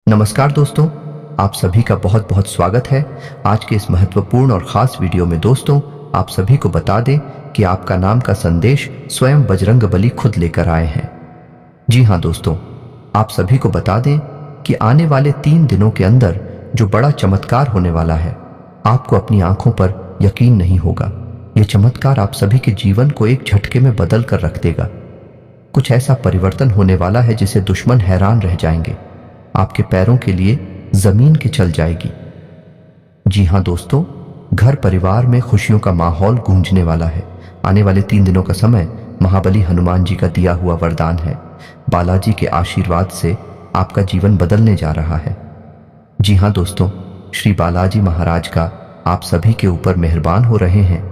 नमस्कार दोस्तों, आप सभी का बहुत बहुत स्वागत है आज के इस महत्वपूर्ण और खास वीडियो में। दोस्तों, आप सभी को बता दें कि आपका नाम का संदेश स्वयं बजरंगबली खुद लेकर आए हैं। जी हाँ दोस्तों, आप सभी को बता दें कि आने वाले 3 दिनों के अंदर जो बड़ा चमत्कार होने वाला है, आपको अपनी आंखों पर यकीन नहीं होगा। यह चमत्कार आप सभी के जीवन को एक झटके में बदल कर रख देगा। कुछ ऐसा परिवर्तन होने वाला है जिसे दुश्मन हैरान रह जाएंगे। आपके पैरों के लिए जमीन की चल जाएगी। जी हां दोस्तों, घर परिवार में खुशियों का माहौल गूंजने वाला है। आने वाले 3 दिनों का समय महाबली हनुमान जी का दिया हुआ वरदान है। बालाजी के आशीर्वाद से आपका जीवन बदलने जा रहा है। जी हां दोस्तों, श्री बालाजी महाराज का आप सभी के ऊपर मेहरबान हो रहे हैं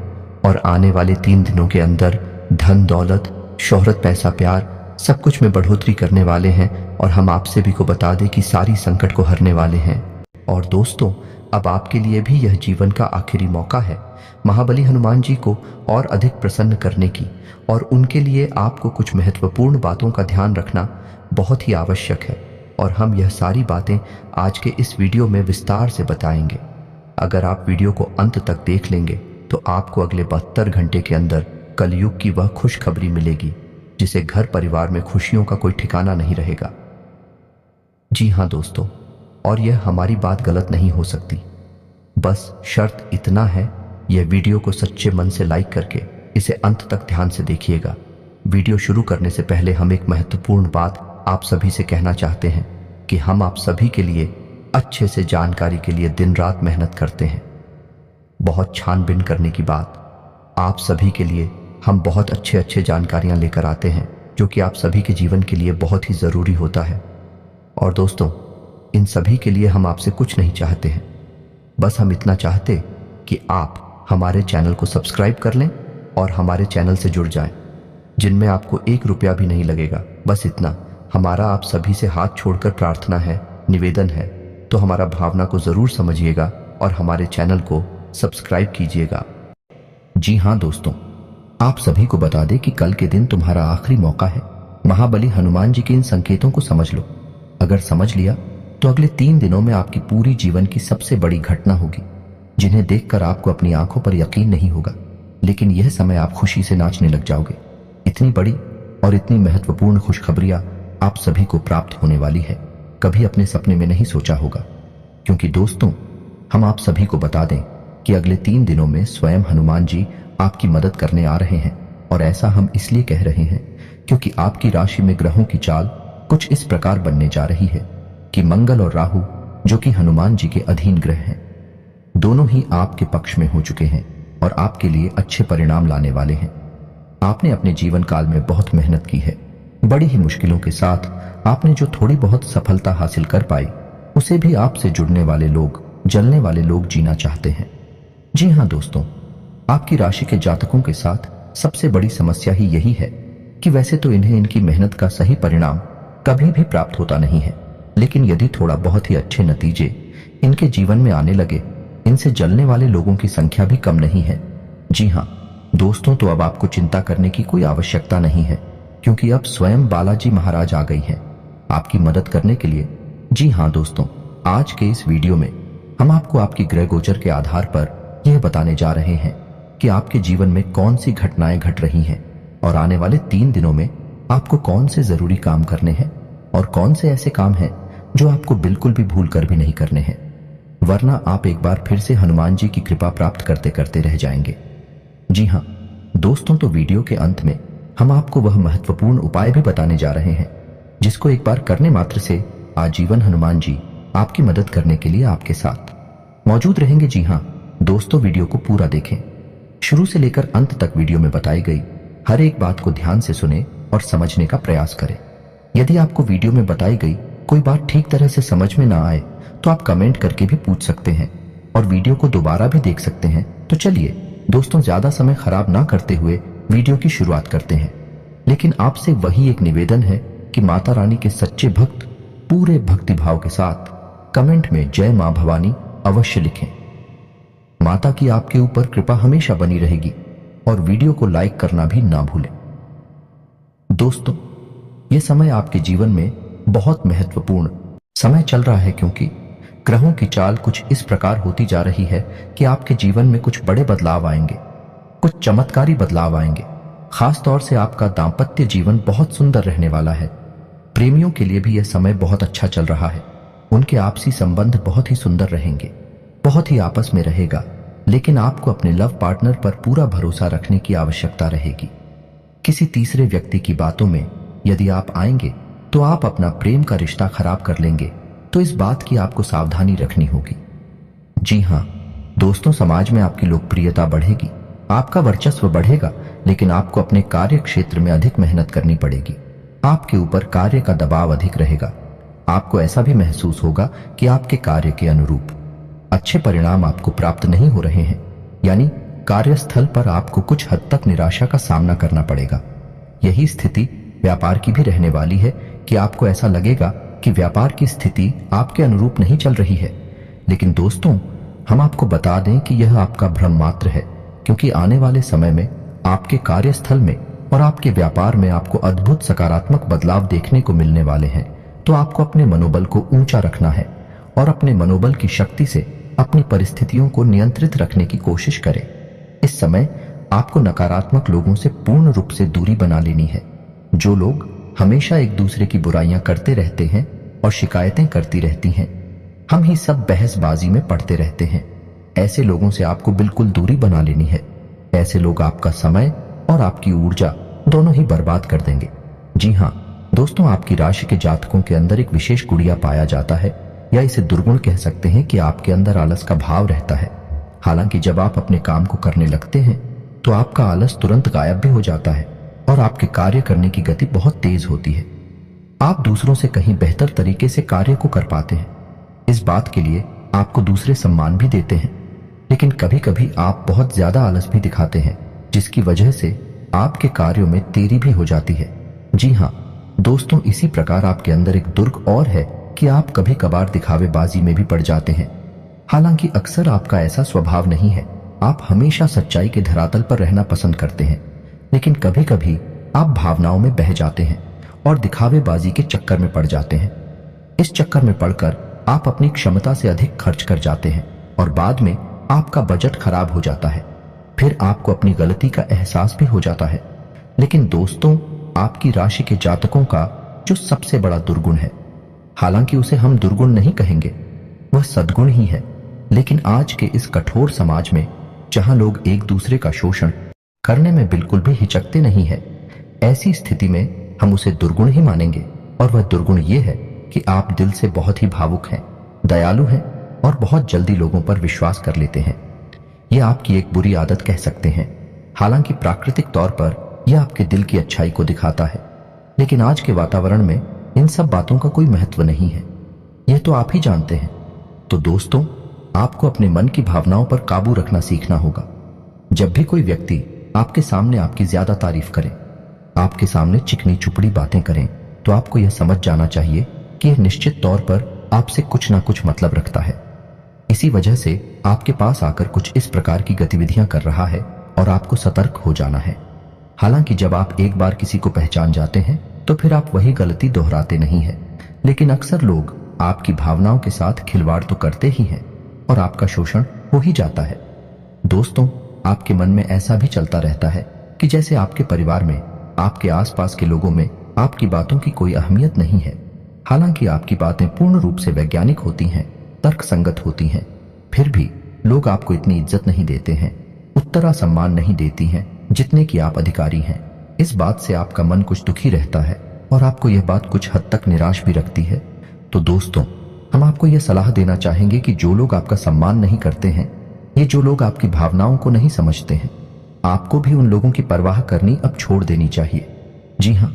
और आने वाले 3 दिनों के अंदर धन दौलत, शोहरत, पैसा, प्यार सब कुछ में बढ़ोतरी करने वाले हैं। और हम आप सभी को बता दें कि सारी संकट को हरने वाले हैं। और दोस्तों, अब आपके लिए भी यह जीवन का आखिरी मौका है महाबली हनुमान जी को और अधिक प्रसन्न करने की। और उनके लिए आपको कुछ महत्वपूर्ण बातों का ध्यान रखना बहुत ही आवश्यक है। और हम यह सारी बातें आज के इस वीडियो में विस्तार से बताएंगे। अगर आप वीडियो को अंत तक देख लेंगे तो आपको अगले 72 घंटे के अंदर कलयुग की वह खुशखबरी मिलेगी जिसे घर परिवार में खुशियों का कोई ठिकाना नहीं रहेगा। जी हां दोस्तों, और यह हमारी बात गलत नहीं हो सकती। बस शर्त इतना है, यह वीडियो को सच्चे मन से लाइक करके इसे अंत तक ध्यान से देखिएगा। वीडियो शुरू करने से पहले हम एक महत्वपूर्ण बात आप सभी से कहना चाहते हैं कि हम आप सभी के लिए अच्छे से जानकारी के लिए दिन रात मेहनत करते हैं। बहुत छानबीन करने की बात, आप सभी के लिए हम बहुत अच्छे जानकारियां लेकर आते हैं जो कि आप सभी के जीवन के लिए बहुत ही ज़रूरी होता है। और दोस्तों, इन सभी के लिए हम आपसे कुछ नहीं चाहते हैं, बस हम इतना चाहते कि आप हमारे चैनल को सब्सक्राइब कर लें और हमारे चैनल से जुड़ जाएं, जिनमें आपको 1 रुपया भी नहीं लगेगा। बस इतना हमारा आप सभी से हाथ छोड़कर प्रार्थना है, निवेदन है। तो हमारा भावना को ज़रूर समझिएगा और हमारे चैनल को सब्सक्राइब कीजिएगा। जी हाँ दोस्तों, आप सभी को बता दें कि कल के दिन तुम्हारा आखिरी मौका है। महाबली हनुमान जी के इन संकेतों को समझ लो। अगर समझ लिया तो अगले 3 दिनों में आपकी पूरी जीवन की सबसे बड़ी घटना होगी, जिन्हें देखकर आपको अपनी आंखों पर यकीन नहीं होगा, लेकिन यह समय आप खुशी से नाचने लग जाओगे। इतनी बड़ी और इतनी महत्वपूर्ण खुशखबरियां आप सभी को प्राप्त होने वाली है, कभी अपने सपने में नहीं सोचा होगा। क्योंकि दोस्तों, हम आप सभी को बता दें कि अगले 3 दिनों में स्वयं हनुमान जी आपकी मदद करने आ रहे हैं। और ऐसा हम इसलिए कह रहे हैं क्योंकि आपकी राशि में ग्रहों की चाल कुछ इस प्रकार बनने जा रही है कि मंगल और राहु, जो कि हनुमान जी के अधीन ग्रह हैं, दोनों ही आपके पक्ष में हो चुके हैं और आपके लिए अच्छे परिणाम लाने वाले हैं। आपने अपने जीवन काल में बहुत मेहनत की है। बड़ी ही मुश्किलों के साथ आपने जो थोड़ी बहुत सफलता हासिल कर पाई, उसे भी आपसे जुड़ने वाले लोग, जलने वाले लोग जीना चाहते हैं। जी हाँ दोस्तों, आपकी राशि के जातकों के साथ सबसे बड़ी समस्या ही यही है कि वैसे तो इन्हें इनकी मेहनत का सही परिणाम कभी भी प्राप्त होता नहीं है, लेकिन यदि थोड़ा बहुत ही अच्छे नतीजे इनके जीवन में आने लगे, इनसे जलने वाले लोगों की संख्या भी कम नहीं है। जी हाँ दोस्तों, तो अब आपको चिंता करने की कोई आवश्यकता नहीं है, क्योंकि अब स्वयं बालाजी महाराज आ गई हैं आपकी मदद करने के लिए। जी हाँ दोस्तों, आज के इस वीडियो में हम आपको आपकी ग्रह गोचर के आधार पर यह बताने जा रहे हैं कि आपके जीवन में कौन सी घटनाएं घट रही हैं और आने वाले 3 दिनों में आपको कौन से जरूरी काम करने हैं और कौन से ऐसे काम हैं जो आपको बिल्कुल भी भूल कर भी नहीं करने हैं, वरना आप एक बार फिर से हनुमान जी की कृपा प्राप्त करते करते रह जाएंगे। जी हाँ दोस्तों, तो वीडियो के अंत में हम आपको वह महत्वपूर्ण उपाय भी बताने जा रहे हैं जिसको एक बार करने मात्र से आजीवन हनुमान जी आपकी मदद करने के लिए आपके साथ मौजूद रहेंगे। जी हाँ दोस्तों, वीडियो को पूरा देखें, शुरू से लेकर अंत तक वीडियो में बताई गई हर एक बात को ध्यान से सुने और समझने का प्रयास करें। यदि आपको वीडियो में बताई गई कोई बात ठीक तरह से समझ में ना आए तो आप कमेंट करके भी पूछ सकते हैं और वीडियो को दोबारा भी देख सकते हैं। तो चलिए दोस्तों, ज्यादा समय खराब ना करते हुए वीडियो की शुरुआत करते हैं। लेकिन आपसे वही एक निवेदन है कि माता रानी के सच्चे भक्त पूरे भक्तिभाव के साथ कमेंट में जय मां भवानी अवश्य लिखें। माता की आपके ऊपर कृपा हमेशा बनी रहेगी और वीडियो को लाइक करना भी ना भूलें। दोस्तों, यह समय आपके जीवन में बहुत महत्वपूर्ण समय चल रहा है क्योंकि ग्रहों की चाल कुछ इस प्रकार होती जा रही है कि आपके जीवन में कुछ बड़े बदलाव आएंगे, कुछ चमत्कारी बदलाव आएंगे। खास तौर से आपका दांपत्य जीवन बहुत सुंदर रहने वाला है। प्रेमियों के लिए भी यह समय बहुत अच्छा चल रहा है। उनके आपसी संबंध बहुत ही सुंदर रहेंगे, बहुत ही आपस में रहेगा। लेकिन आपको अपने लव पार्टनर पर पूरा भरोसा रखने की आवश्यकता रहेगी। किसी तीसरे व्यक्ति की बातों में यदि आप आएंगे तो आप अपना प्रेम का रिश्ता खराब कर लेंगे, तो इस बात की आपको सावधानी रखनी होगी। जी हाँ दोस्तों, समाज में आपकी लोकप्रियता बढ़ेगी, आपका वर्चस्व बढ़ेगा, लेकिन आपको अपने कार्य क्षेत्र में अधिक मेहनत करनी पड़ेगी। आपके ऊपर कार्य का दबाव अधिक रहेगा। आपको ऐसा भी महसूस होगा कि आपके कार्य के अनुरूप अच्छे परिणाम आपको प्राप्त नहीं हो रहे हैं, यानी कार्यस्थल पर आपको कुछ हद तक निराशा का सामना करना पड़ेगा। यही स्थिति व्यापार की भी रहने वाली है कि आपको ऐसा लगेगा कि व्यापार की स्थिति आपके अनुरूप नहीं चल रही है। लेकिन दोस्तों, हम आपको बता दें कि यह आपका भ्रम मात्र है, क्योंकि आने वाले समय में आपके कार्यस्थल में और आपके व्यापार में आपको अद्भुत सकारात्मक बदलाव देखने को मिलने वाले हैं। तो आपको अपने मनोबल को ऊंचा रखना है और अपने मनोबल की शक्ति से अपनी परिस्थितियों को नियंत्रित रखने की कोशिश करें। इस समय आपको नकारात्मक लोगों से पूर्ण रूप से दूरी बना लेनी है। जो लोग हमेशा एक दूसरे की बुराइयां करते रहते हैं और शिकायतें करती रहती हैं, हम ही सब बहसबाजी में पड़ते रहते हैं, ऐसे लोगों से आपको बिल्कुल दूरी बना लेनी है। ऐसे लोग आपका समय और आपकी ऊर्जा दोनों ही बर्बाद कर देंगे। जी हाँ दोस्तों, आपकी राशि के जातकों के अंदर एक विशेष गुड़िया पाया जाता है, या इसे दुर्गुण कह सकते हैं कि आपके अंदर आलस का भाव रहता है। हालांकि जब आप अपने काम को करने लगते हैं तो आपका आलस तुरंत गायब भी हो जाता है और आपके कार्य करने की गति बहुत तेज होती है। आप दूसरों से कहीं बेहतर तरीके से कार्य को कर पाते हैं। इस बात के लिए आपको दूसरे सम्मान भी देते हैं। लेकिन कभी कभी आप बहुत ज्यादा आलस भी दिखाते हैं, जिसकी वजह से आपके कार्यों में देरी भी हो जाती है। जी हाँ दोस्तों, इसी प्रकार आपके अंदर एक दुर्ग और है कि आप कभी कभार दिखावेबाजी में भी पड़ जाते हैं। हालांकि अक्सर आपका ऐसा स्वभाव नहीं है। आप हमेशा सच्चाई के धरातल पर रहना पसंद करते हैं, लेकिन कभी कभी आप भावनाओं में बह जाते हैं और दिखावेबाजी के चक्कर में पड़ जाते हैं। इस चक्कर में पड़कर आप अपनी क्षमता से अधिक खर्च कर जाते हैं और बाद में आपका बजट खराब हो जाता है। फिर आपको अपनी गलती का एहसास भी हो जाता है। लेकिन दोस्तों, आपकी राशि के जातकों का जो सबसे बड़ा दुर्गुण है, हालांकि उसे हम दुर्गुण नहीं कहेंगे, वह सद्गुण ही है। लेकिन आज के इस कठोर समाज में, जहां लोग एक दूसरे का शोषण करने में बिल्कुल भी हिचकते नहीं है, ऐसी स्थिति में हम उसे दुर्गुण ही मानेंगे। और वह दुर्गुण ये है कि आप दिल से बहुत ही भावुक हैं, दयालु हैं और बहुत जल्दी लोगों पर विश्वास कर लेते हैं। यह आपकी एक बुरी आदत कह सकते हैं। हालांकि प्राकृतिक तौर पर यह आपके दिल की अच्छाई को दिखाता है, लेकिन आज के वातावरण में इन सब बातों का कोई महत्व नहीं है। यह तो आप ही जानते हैं। तो दोस्तों, आपको अपने मन की भावनाओं पर काबू रखना सीखना होगा। जब भी कोई व्यक्ति आपके सामने आपकी ज्यादा तारीफ करे, आपके सामने चिकनी चुपड़ी बातें करें, तो आपको यह समझ जाना चाहिए कि यह निश्चित तौर पर आपसे कुछ ना कुछ मतलब रखता है। इसी वजह से आपके पास आकर कुछ इस प्रकार की गतिविधियां कर रहा है और आपको सतर्क हो जाना है। हालांकि जब आप एक बार किसी को पहचान जाते हैं तो फिर आप वही गलती दोहराते नहीं हैं। लेकिन अक्सर लोग आपकी भावनाओं के साथ खिलवाड़ तो करते ही हैं और आपका शोषण हो ही जाता है। दोस्तों, आपके मन में ऐसा भी चलता रहता है कि जैसे आपके परिवार में, आपके आसपास के लोगों में आपकी बातों की कोई अहमियत नहीं है। हालांकि आपकी बातें पूर्ण रूप से वैज्ञानिक होती हैं, तर्कसंगत होती हैं, फिर भी लोग आपको इतनी इज्जत नहीं देते हैं, उतना सम्मान नहीं देती हैं जितने कि आप अधिकारी हैं। इस बात से आपका मन कुछ दुखी रहता है और आपको यह बात कुछ हद तक निराश भी रखती है। तो दोस्तों, हम आपको यह सलाह देना चाहेंगे कि जो लोग आपका सम्मान नहीं करते हैं, ये जो लोग आपकी भावनाओं को नहीं समझते हैं, आपको भी उन लोगों की परवाह करनी अब छोड़ देनी चाहिए। जी हाँ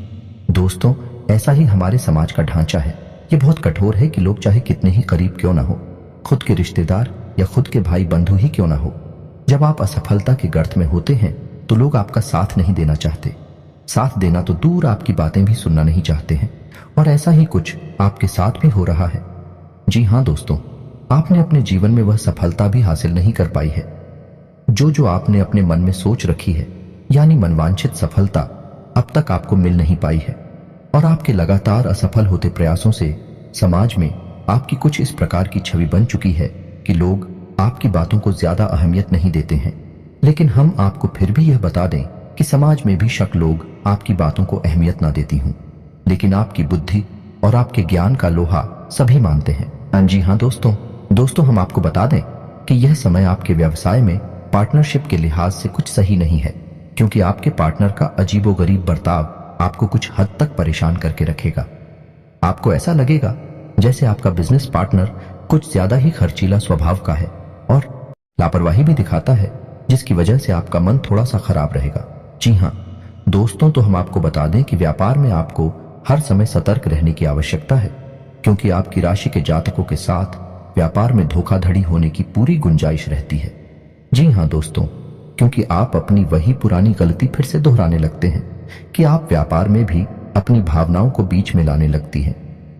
दोस्तों, ऐसा ही हमारे समाज का ढांचा है। ये बहुत कठोर है कि लोग चाहे कितने ही करीब क्यों ना हो, खुद के रिश्तेदार या खुद के भाई बंधु ही क्यों ना हो, जब आप असफलता के गर्त में होते हैं तो लोग आपका साथ नहीं देना चाहते। साथ देना तो दूर, आपकी बातें भी सुनना नहीं चाहते हैं। और ऐसा ही कुछ आपके साथ भी हो रहा है। जी हाँ दोस्तों, आपने अपने जीवन में वह सफलता भी हासिल नहीं कर पाई है जो आपने अपने मन में सोच रखी है, यानी मनवांछित सफलता अब तक आपको मिल नहीं पाई है। और आपके लगातार असफल होते प्रयासों से समाज में आपकी कुछ इस प्रकार की छवि बन चुकी है कि लोग आपकी बातों को ज्यादा अहमियत नहीं देते हैं। लेकिन हम आपको फिर भी यह बता दें कि समाज में भी शक लोग आपकी बातों को अहमियत ना देती हूं, लेकिन आपकी बुद्धि और आपके ज्ञान का लोहा सभी मानते हैं। जी हाँ दोस्तों हम आपको बता दें कि यह समय आपके व्यवसाय में पार्टनरशिप के लिहाज से कुछ सही नहीं है, क्योंकि आपके पार्टनर का अजीबोगरीब बर्ताव आपको कुछ हद तक परेशान करके रखेगा। आपको ऐसा लगेगा जैसे आपका बिजनेस पार्टनर कुछ ज्यादा ही खर्चीला स्वभाव का है और लापरवाही भी दिखाता है, जिसकी वजह से आपका मन थोड़ा सा खराब रहेगा। जी हाँ दोस्तों, तो हम आपको बता दें कि व्यापार में आपको हर समय सतर्क रहने की आवश्यकता है, क्योंकि आपकी राशि के जातकों के साथ व्यापार में धोखाधड़ी होने की पूरी गुंजाइश रहती है। जी हाँ दोस्तों, क्योंकि आप अपनी वही पुरानी गलती फिर से दोहराने लगते हैं कि आप व्यापार में भी अपनी भावनाओं को बीच में लाने लगती हैं,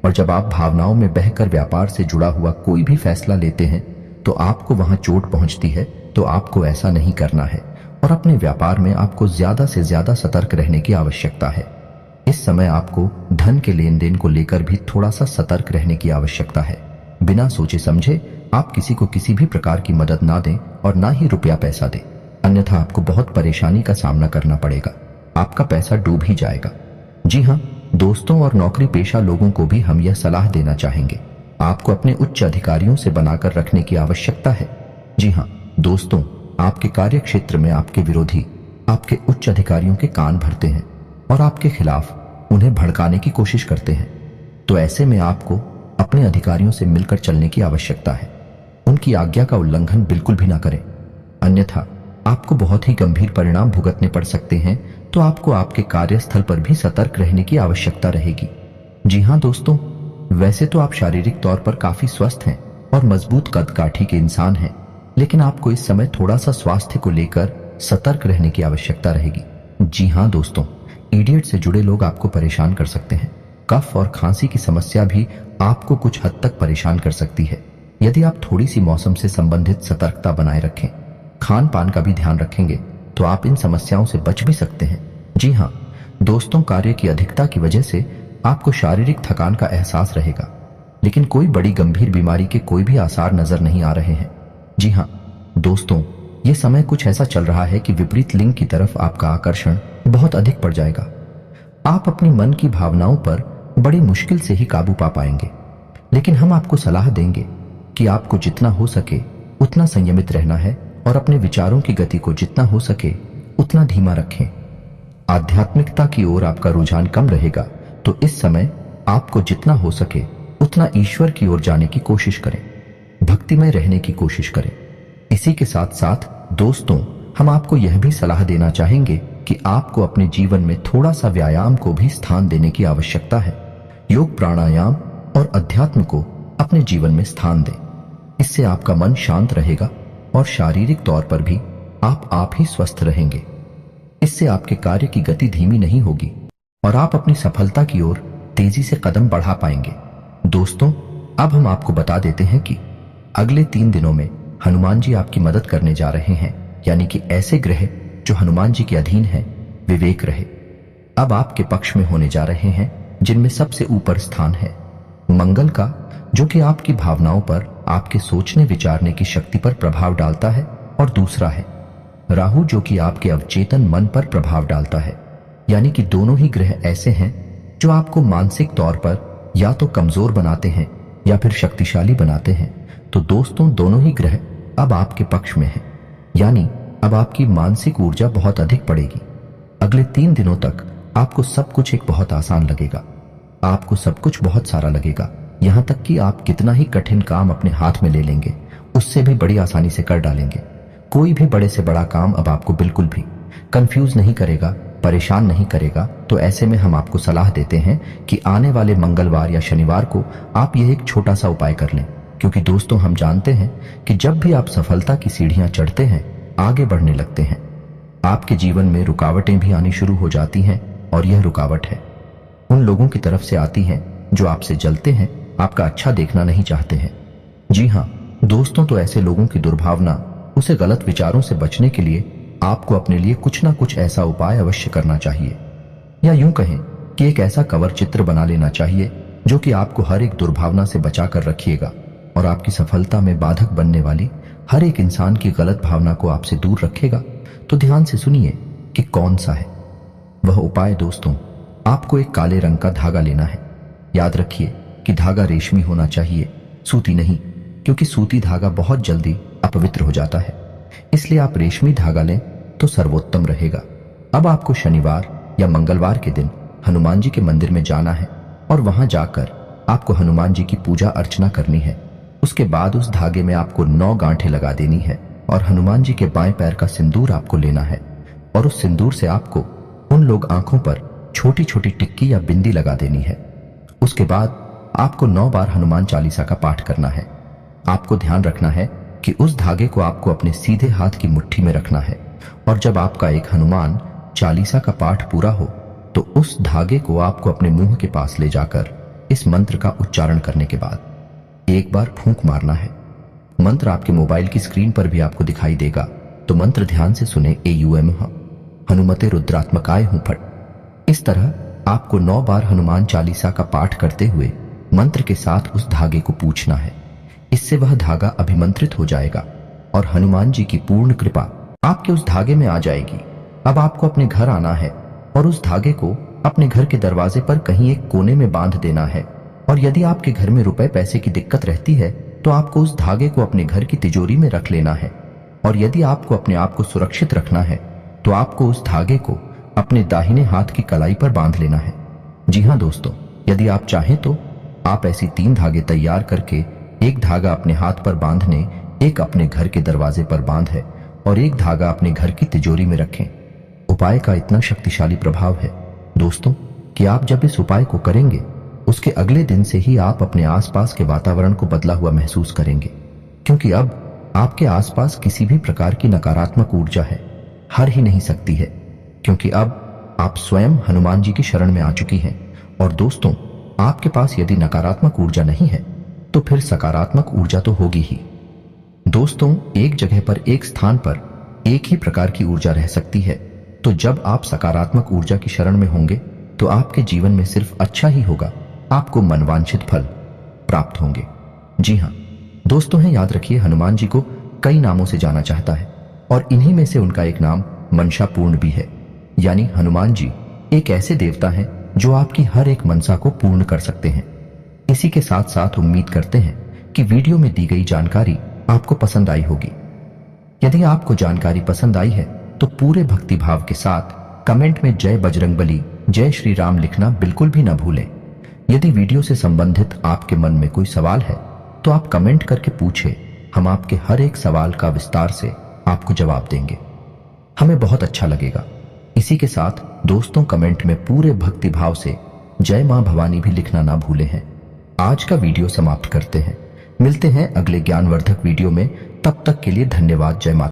और जब आप भावनाओं में बहकर व्यापार से जुड़ा हुआ कोई भी फैसला लेते हैं तो आपको वहां चोट पहुंचती है। तो आपको ऐसा नहीं करना है और अपने व्यापार में आपको ज्यादा से ज्यादा सतर्क रहने की आवश्यकता है। इस समय आपको धन के लेन देन को लेकर भी थोड़ा सा सतर्क रहने की आवश्यकता है। बिना सोचे समझे आप किसी को किसी भी प्रकार की मदद ना दें और ना ही रुपया पैसा दें, अन्यथा आपको बहुत परेशानी का सामना करना पड़ेगा। आपका पैसा डूब ही जाएगा। जी हाँ दोस्तों, और नौकरी पेशा लोगों को भी हम यह सलाह देना चाहेंगे, आपको अपने उच्च अधिकारियों से बनाकर रखने की आवश्यकता है। जी हाँ दोस्तों, आपके कार्य क्षेत्र में आपके विरोधी आपके उच्च अधिकारियों के कान भरते हैं और आपके खिलाफ उन्हें भड़काने की कोशिश करते हैं। तो ऐसे में आपको अपने अधिकारियों से मिलकर चलने की आवश्यकता है। उनकी आज्ञा का उल्लंघन बिल्कुल भी ना करें, अन्यथा आपको बहुत ही गंभीर परिणाम भुगतने पड़ सकते हैं। तो आपको आपके कार्यस्थल पर भी सतर्क रहने की आवश्यकता रहेगी। जी हाँ दोस्तों, वैसे तो आप शारीरिक तौर पर काफी स्वस्थ हैं और मजबूत कद काठी के इंसान हैं, लेकिन आपको इस समय थोड़ा सा स्वास्थ्य को लेकर सतर्क रहने की आवश्यकता रहेगी। जी हाँ दोस्तों, इडियट से जुड़े लोग आपको परेशान कर सकते हैं। कफ और खांसी की समस्या भी आपको कुछ हद तक परेशान कर सकती है। यदि आप थोड़ी सी मौसम से संबंधित सतर्कता बनाए रखें, खान पान का भी ध्यान रखेंगे, तो आप इन समस्याओं से बच भी सकते हैं। जी हाँ दोस्तों, कार्य की अधिकता की वजह से आपको शारीरिक थकान का एहसास रहेगा, लेकिन कोई बड़ी गंभीर बीमारी के कोई भी आसार नजर नहीं आ रहे हैं। जी हाँ दोस्तों, ये समय कुछ ऐसा चल रहा है कि विपरीत लिंग की तरफ आपका आकर्षण बहुत अधिक पड़ जाएगा। आप अपनी मन की भावनाओं पर बड़ी मुश्किल से ही काबू पा पाएंगे, लेकिन हम आपको सलाह देंगे कि आपको जितना हो सके उतना संयमित रहना है और अपने विचारों की गति को जितना हो सके उतना धीमा रखें। आध्यात्मिकता की ओर आपका रुझान कम रहेगा, तो इस समय आपको जितना हो सके उतना ईश्वर की ओर जाने की कोशिश करें, भक्तिमय रहने की कोशिश करें। इसी के साथ साथ दोस्तों, हम आपको यह भी सलाह देना चाहेंगे कि आपको अपने जीवन में थोड़ा सा व्यायाम को भी स्थान देने की आवश्यकता है। योग, प्राणायाम और अध्यात्म को अपने जीवन में स्थान दें। इससे आपका मन शांत रहेगा और शारीरिक तौर पर भी आप ही स्वस्थ रहेंगे। इससे आपके कार्य की गति धीमी नहीं होगी और आप अपनी सफलता की ओर तेजी से कदम बढ़ा पाएंगे। दोस्तों, अब हम आपको बता देते हैं कि अगले 3 दिनों में हनुमान जी आपकी मदद करने जा रहे हैं, यानी कि ऐसे ग्रह जो हनुमान जी के अधीन हैं, विवेक रहे अब आपके पक्ष में होने जा रहे हैं, जिनमें सबसे ऊपर स्थान है मंगल का, जो कि आपकी भावनाओं पर, आपके सोचने विचारने की शक्ति पर प्रभाव डालता है, और दूसरा है राहु, जो कि आपके अवचेतन मन पर प्रभाव डालता है। यानी कि दोनों ही ग्रह ऐसे हैं जो आपको मानसिक तौर पर या तो कमजोर बनाते हैं या फिर शक्तिशाली बनाते हैं। तो दोस्तों, दोनों ही ग्रह अब आपके पक्ष में हैं, यानी अब आपकी मानसिक ऊर्जा बहुत अधिक बढ़ेगी। अगले 3 दिनों तक आपको सब कुछ एक बहुत आसान लगेगा, आपको सब कुछ बहुत सारा लगेगा, यहां तक कि आप कितना ही कठिन काम अपने हाथ में ले लेंगे उससे भी बड़ी आसानी से कर डालेंगे। कोई भी बड़े से बड़ा काम अब आपको बिल्कुल भी कंफ्यूज नहीं करेगा, परेशान नहीं करेगा। तो ऐसे में हम आपको सलाह देते हैं कि आने वाले मंगलवार या शनिवार को आप यह एक छोटा सा उपाय कर लें, क्योंकि दोस्तों, हम जानते हैं कि जब भी आप सफलता की सीढ़ियां चढ़ते हैं, आगे बढ़ने लगते हैं, आपके जीवन में रुकावटें भी आनी शुरू हो जाती हैं, और यह रुकावट है उन लोगों की तरफ से आती हैं जो आपसे जलते हैं, आपका अच्छा देखना नहीं चाहते हैं। जी हाँ दोस्तों, तो ऐसे लोगों की दुर्भावना, उसे गलत विचारों से बचने के लिए आपको अपने लिए कुछ ना कुछ ऐसा उपाय अवश्य करना चाहिए, या यूं कहें कि एक ऐसा कवर चित्र बना लेना चाहिए जो कि आपको हर एक दुर्भावना से बचाकर रखिएगा और आपकी सफलता में बाधक बनने वाली हर एक इंसान की गलत भावना को आपसे दूर रखेगा। तो ध्यान से सुनिए कि कौन सा है वह उपाय। दोस्तों, आपको एक काले रंग का धागा लेना है। याद रखिए कि धागा रेशमी होना चाहिए, सूती नहीं, क्योंकि सूती धागा बहुत जल्दी अपवित्र हो जाता है। इसलिए आप रेशमी धागा लें तो सर्वोत्तम रहेगा। अब आपको शनिवार या मंगलवार के दिन हनुमान जी के मंदिर में जाना है और वहां जाकर आपको हनुमान जी की पूजा अर्चना करनी है। उसके बाद उस धागे में आपको 9 गांठें लगा देनी है और हनुमान जी के बाएं पैर का सिंदूर आपको लेना है और उस सिंदूर से आपको उन लोग आंखों पर छोटी छोटी टिक्की या बिंदी लगा देनी है। उसके बाद आपको 9 बार हनुमान चालीसा का पाठ करना है। आपको ध्यान रखना है कि उस धागे को आपको अपने सीधे हाथ की मुट्ठी में रखना है और जब आपका एक हनुमान चालीसा का पाठ पूरा हो तो उस धागे को आपको अपने मुंह के पास ले जाकर इस मंत्र का उच्चारण करने के बाद एक बार फूंक मारना है। मंत्र आपके मोबाइल की स्क्रीन पर भी आपको दिखाई देगा, तो मंत्र ध्यान से सुने। एयूएम हनुमते रुद्रात्मकाय हूं फट। इस तरह आपको 9 बार हनुमान चालीसा का पाठ करते हुए मंत्र के साथ उस धागे को पूछना है। इससे वह धागा अभिमंत्रित हो जाएगा और हनुमान जी की पूर्ण कृपा आपके उस धागे में आ जाएगी। अब आपको अपने घर आना है और उस धागे को अपने घर के दरवाजे पर कहीं एक कोने में बांध देना है। और यदि आपके घर में रुपए पैसे की दिक्कत रहती है तो आपको उस धागे को अपने घर की तिजोरी में रख लेना है। और यदि आपको अपने आप को सुरक्षित रखना है तो आपको उस धागे को अपने दाहिने हाथ की कलाई पर बांध लेना है। जी हाँ दोस्तों, यदि आप चाहें तो आप ऐसी 3 धागे तैयार करके एक धागा अपने हाथ पर बांधने, एक अपने घर के दरवाजे पर बांधे और एक धागा अपने घर की तिजोरी में रखें। उपाय का इतना शक्तिशाली प्रभाव है दोस्तों कि आप जब इस उपाय को करेंगे उसके अगले दिन से ही आप अपने आसपास के वातावरण को बदला हुआ महसूस करेंगे, क्योंकि अब आपके आसपास किसी भी प्रकार की नकारात्मक ऊर्जा है हर ही नहीं सकती है, क्योंकि अब आप स्वयं हनुमान जी की शरण में आ चुकी हैं। और दोस्तों, आपके पास यदि नकारात्मक ऊर्जा नहीं है तो फिर सकारात्मक ऊर्जा तो होगी ही। दोस्तों, एक जगह पर, एक स्थान पर एक ही प्रकार की ऊर्जा रह सकती है, तो जब आप सकारात्मक ऊर्जा की शरण में होंगे तो आपके जीवन में सिर्फ अच्छा ही होगा, आपको मनवांछित फल प्राप्त होंगे। जी हाँ दोस्तों, हैं याद रखिए, हनुमान जी को कई नामों से जाना चाहता है और इन्हीं में से उनका एक नाम मनसापूर्ण भी है। यानी हनुमान जी एक ऐसे देवता हैं जो आपकी हर एक मनसा को पूर्ण कर सकते हैं। इसी के साथ साथ उम्मीद करते हैं कि वीडियो में दी गई जानकारी आपको पसंद आई होगी। यदि आपको जानकारी पसंद आई है तो पूरे भक्ति भाव के साथ कमेंट में जय बजरंगबली, जय श्री राम लिखना बिल्कुल भी न भूलें। यदि वीडियो से संबंधित आपके मन में कोई सवाल है तो आप कमेंट करके पूछें, हम आपके हर एक सवाल का विस्तार से आपको जवाब देंगे, हमें बहुत अच्छा लगेगा। इसी के साथ दोस्तों, कमेंट में पूरे भक्ति भाव से जय मां भवानी भी लिखना ना भूले हैं। आज का वीडियो समाप्त करते हैं, मिलते हैं अगले ज्ञानवर्धक वीडियो में। तब तक के लिए धन्यवाद। जय माता।